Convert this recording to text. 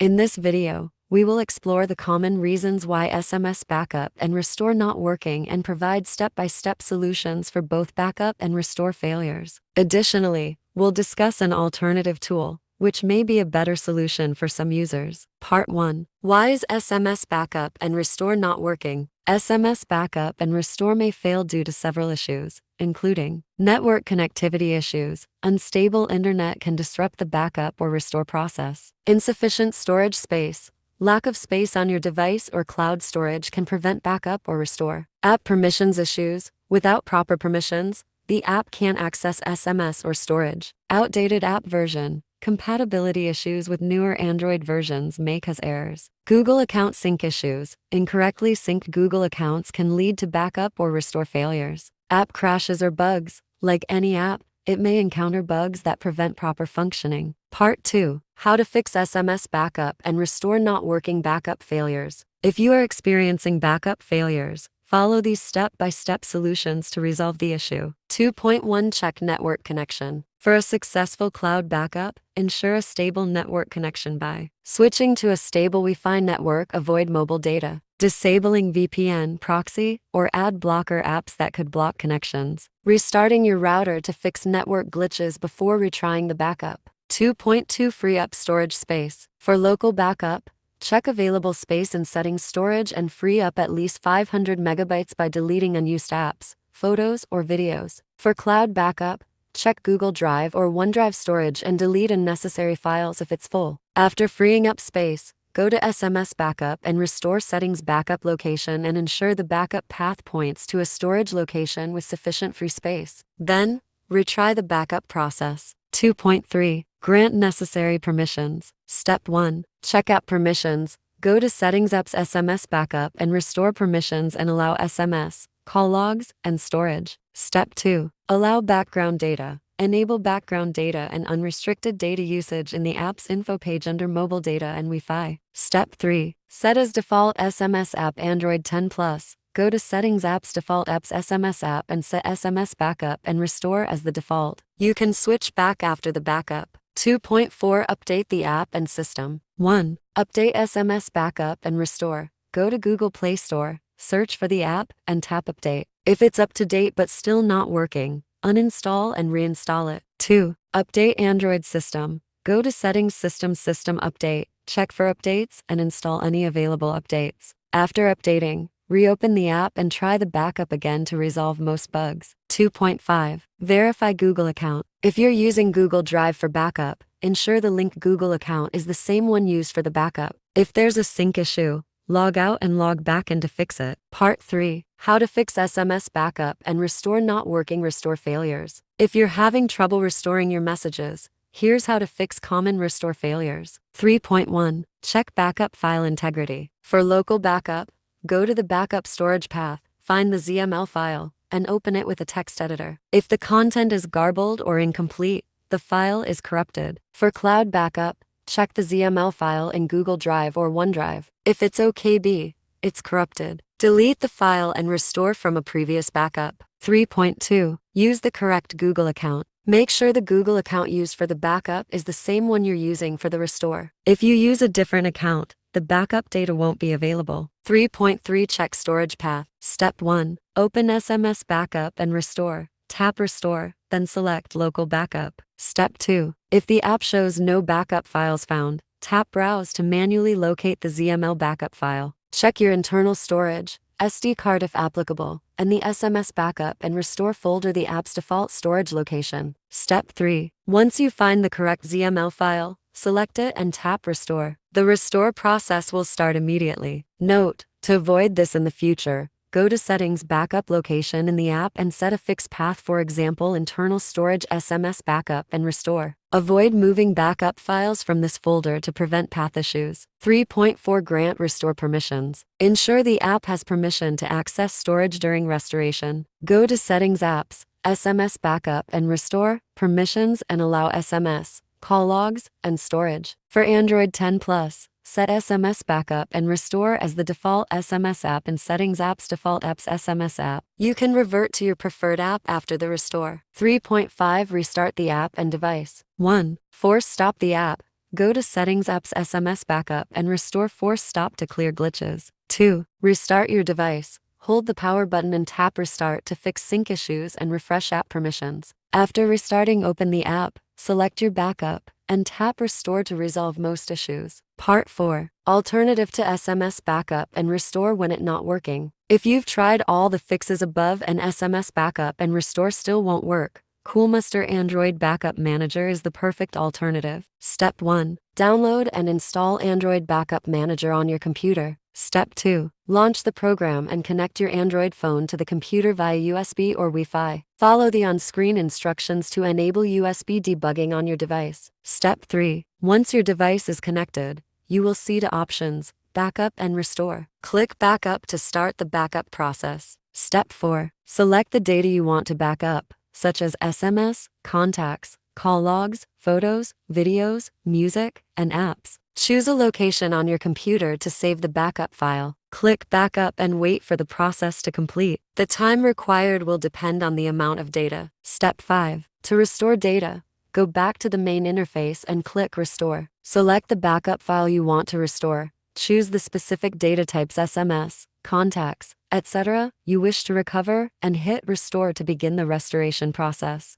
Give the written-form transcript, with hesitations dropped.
In this video, we will explore the common reasons why SMS Backup and Restore not working and provide step-by-step solutions for both backup and restore failures. Additionally, we'll discuss an alternative tool, which may be a better solution for some users. Part 1. Why is SMS Backup and Restore not working? SMS Backup and Restore may fail due to several issues, including network connectivity issues. Unstable internet can disrupt the backup or restore process. Insufficient storage space. Lack of space on your device or cloud storage can prevent backup or restore. App permissions issues. Without proper permissions, the app can't access SMS or storage. Outdated app version. Compatibility issues with newer Android versions may cause errors. Google account sync issues. Incorrectly synced Google accounts can lead to backup or restore failures. App crashes or bugs. Like any app, it may encounter bugs that prevent proper functioning. Part 2. How to fix SMS backup and restore not working backup failures. If you are experiencing backup failures, follow these step-by-step solutions to resolve the issue. 2.1 Check network connection. For a successful cloud backup, ensure a stable network connection by switching to a stable Wi-Fi network. Avoid mobile data, disabling VPN proxy, or ad blocker apps that could block connections. Restarting your router to fix network glitches before retrying the backup. 2.2 Free up storage space. For local backup, check available space in settings storage and free up at least 500 megabytes by deleting unused apps, photos, or videos. For cloud backup, check Google Drive or OneDrive storage and delete unnecessary files if it's full. After freeing up space, go to SMS Backup and Restore settings backup location and ensure the backup path points to a storage location with sufficient free space. Then, retry the backup process. 2.3 Grant necessary permissions. Step 1. Check app permissions. Go to Settings Apps SMS Backup and Restore permissions and allow SMS, call logs, and storage. Step 2. Allow background data. Enable background data and unrestricted data usage in the app's info page under mobile data and Wi-Fi. Step 3. Set as default SMS app Android 10 Plus. Go to Settings Apps Default Apps SMS app and set SMS Backup and Restore as the default. You can switch back after the backup. 2.4 Update the app and system. 1. Update SMS Backup and Restore. Go to Google Play Store, search for the app, and tap Update. If it's up to date but still not working, uninstall and reinstall it. 2. Update Android system. Go to Settings System Update, check for updates, and install any available updates. After updating, reopen the app and try the backup again to resolve most bugs. 2.5 Verify Google account. If you're using Google Drive for backup, ensure the linked Google account is the same one used for the backup. If there's a sync issue, log out and log back in to fix it. Part 3. How to fix SMS backup and restore not working restore failures. If you're having trouble restoring your messages, here's how to fix common restore failures. 3.1 Check backup file integrity. For local backup, go to the backup storage path, find the ZML file, and open it with a text editor. If the content is garbled or incomplete, the file is corrupted. For cloud backup, check the ZML file in Google Drive or OneDrive. If it's OKB, it's corrupted. Delete the file and restore from a previous backup. 3.2 Use the correct Google account. Make sure the Google account used for the backup is the same one you're using for the restore. If you use a different account, the backup data won't be available. 3.3 Check storage path. Step 1. Open SMS Backup and Restore. Tap Restore, then select Local Backup. Step 2. If the app shows no backup files found, tap Browse to manually locate the ZML backup file. Check your internal storage, SD card if applicable, and the SMS Backup and Restore folder the app's default storage location. Step 3. Once you find the correct ZML file, select it and tap Restore. The restore process will start immediately. Note, to avoid this in the future, go to Settings Backup location in the app and set a fixed path, for example internal storage SMS Backup and Restore. Avoid moving backup files from this folder to prevent path issues. 3.4 Grant restore permissions. Ensure the app has permission to access storage during restoration. Go to Settings Apps, SMS Backup and Restore, Permissions, and allow SMS, call logs, and storage. For Android 10 Plus, set SMS Backup and Restore as the default SMS app in Settings Apps Default Apps SMS app. You can revert to your preferred app after the restore. 3.5 Restart the app and device. 1. Force stop the app. Go to Settings Apps SMS Backup and Restore Force Stop to clear glitches. 2. Restart your device. Hold the power button and tap Restart to fix sync issues and refresh app permissions. After restarting, open the app, select your backup, and tap Restore to resolve most issues. Part 4. Alternative to SMS Backup and Restore when it not working. If you've tried all the fixes above and SMS Backup and Restore still won't work, Coolmuster Android Backup Manager is the perfect alternative. Step 1. Download and install Android Backup Manager on your computer. Step 2. Launch the program and connect your Android phone to the computer via USB or Wi-Fi. Follow the on-screen instructions to enable USB debugging on your device. Step 3. Once your device is connected, you will see the options, Backup and Restore. Click Backup to start the backup process. Step 4. Select the data you want to back up, such as SMS, contacts, call logs, photos, videos, music, and apps. Choose a location on your computer to save the backup file. Click Backup and wait for the process to complete. The time required will depend on the amount of data. Step 5. To restore data, go back to the main interface and click Restore. Select the backup file you want to restore. Choose the specific data types SMS, contacts, etc. you wish to recover, and hit Restore to begin the restoration process.